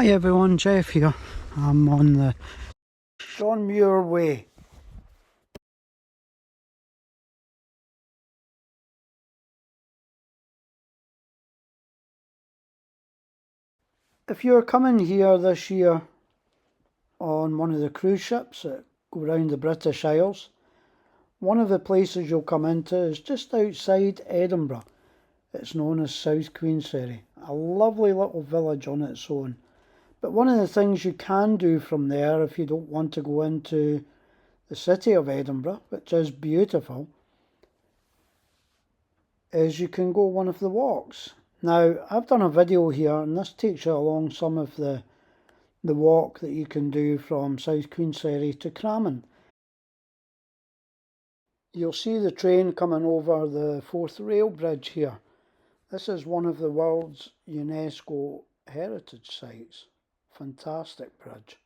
Hi everyone, Jeff here. I'm on the John Muir Way. If you're coming here this year on one of the cruise ships that go around the British Isles, one of the places you'll come into is just outside Edinburgh. It's known as South Queensferry, a lovely little village on its own. But one of the things you can do from there, if you don't want to go into the city of Edinburgh, which is beautiful, is you can go one of the walks. Now, I've done a video here, and this takes you along some of the walk that you can do from South Queensferry to Crammond. You'll see the train coming over the 4th rail bridge here. This is one of the world's UNESCO heritage sites. Fantastic bridge.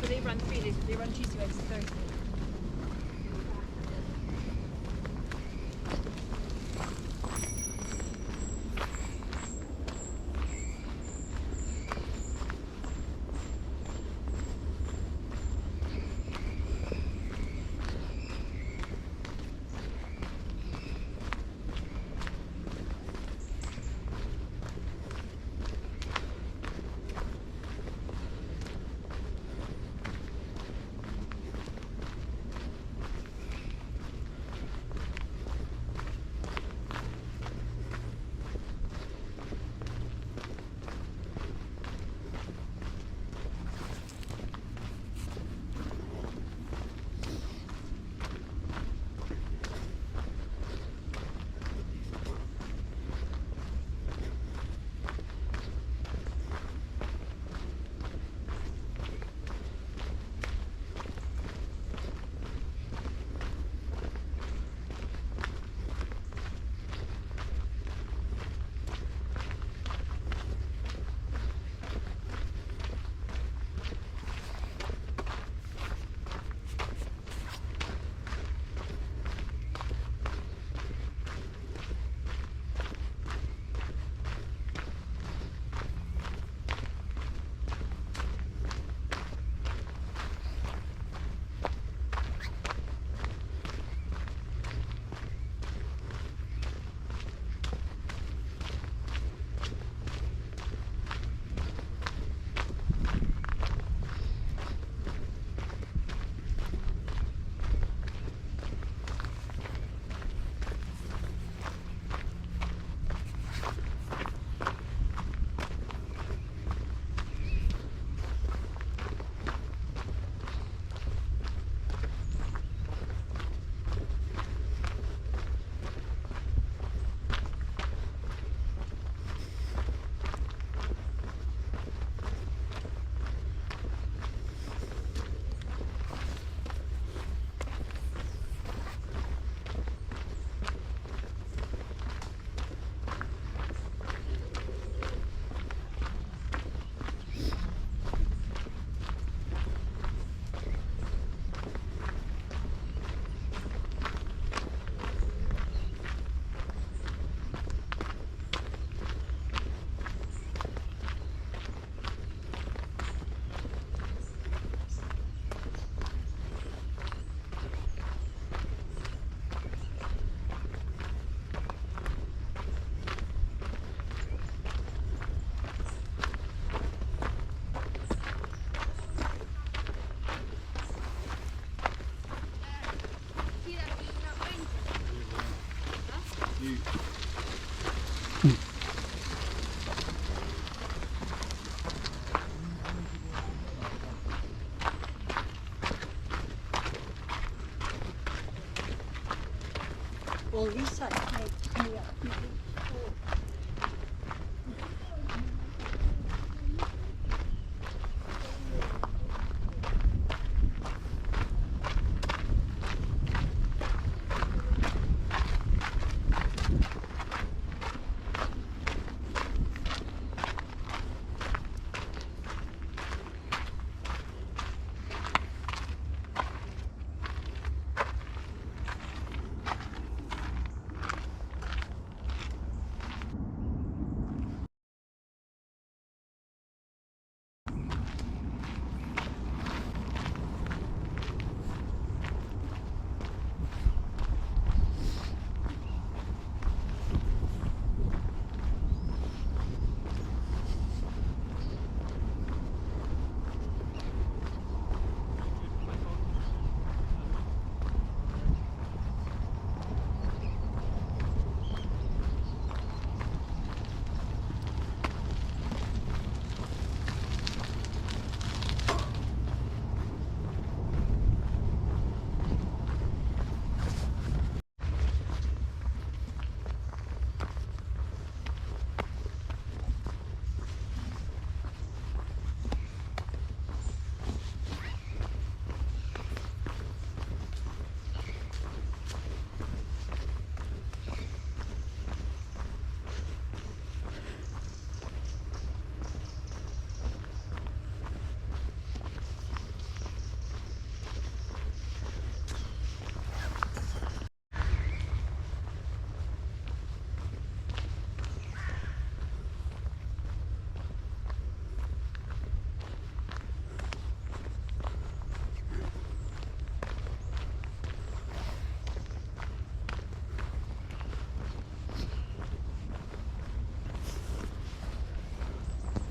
So they run 3 days, they run Tuesday, Wednesday, Thursday.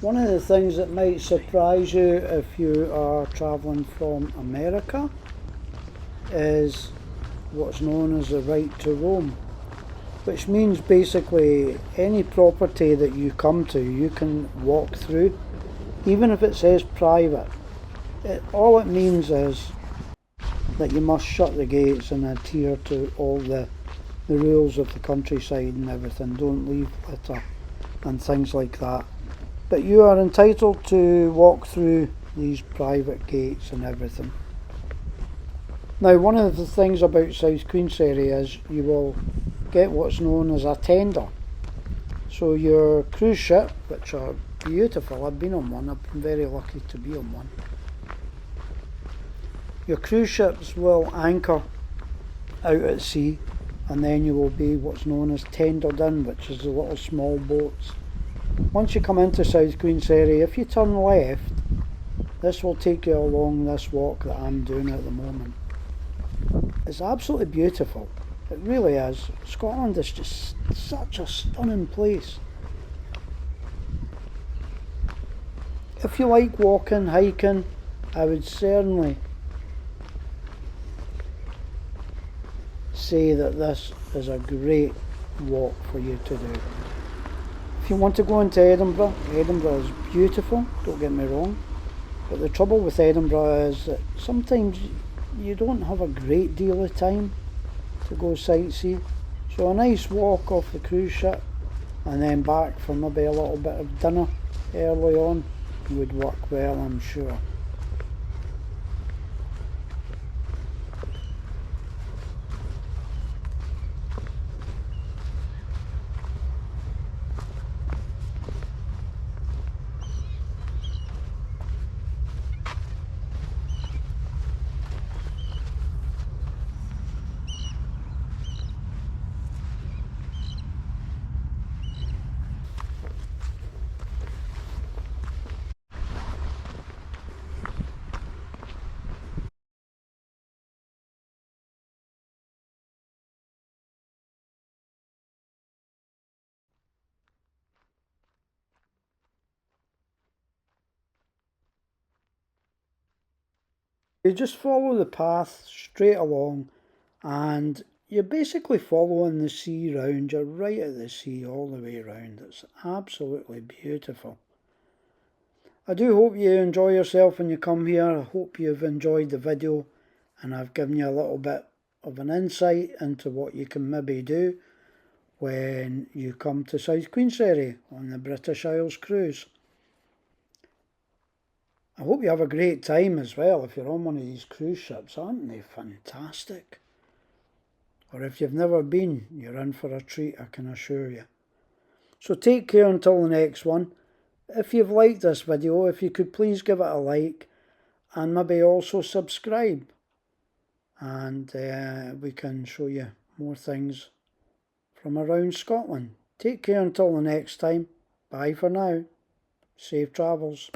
One of the things that might surprise you if you are travelling from America is what's known as the right to roam, which means basically any property that you come to you can walk through, even if it says private. All it means is that you must shut the gates and adhere to all the rules of the countryside and everything. Don't leave litter and things like that. But you are entitled to walk through these private gates and everything. Now, one of the things about South Queensferry is you will get what's known as a tender. So your cruise ship, which are beautiful, I've been on one, I've been very lucky to be on one. Your cruise ships will anchor out at sea, and then you will be what's known as tendered in, which is the little small boats. Once you come into South Queensferry, if you turn left, this will take you along this walk that I'm doing at the moment. It's absolutely beautiful, it really is. Scotland is just such a stunning place. If you like walking, hiking, I would certainly say that this is a great walk for you to do. If you want to go into Edinburgh, Edinburgh is beautiful, don't get me wrong, but the trouble with Edinburgh is that sometimes you don't have a great deal of time to go sightsee, so a nice walk off the cruise ship and then back for maybe a little bit of dinner early on would work well, I'm sure. You just follow the path straight along and you're basically following the sea round. You're right at the sea all the way round. It's absolutely beautiful. I do hope you enjoy yourself when you come here. I hope you've enjoyed the video and I've given you a little bit of an insight into what you can maybe do when you come to South Queensferry on the British Isles cruise. I hope you have a great time as well if you're on one of these cruise ships. Aren't they fantastic? Or if you've never been, you're in for a treat, I can assure you. So take care until the next one. If you've liked this video, if you could please give it a like and maybe also subscribe. And we can show you more things from around Scotland. Take care until the next time. Bye for now. Safe travels.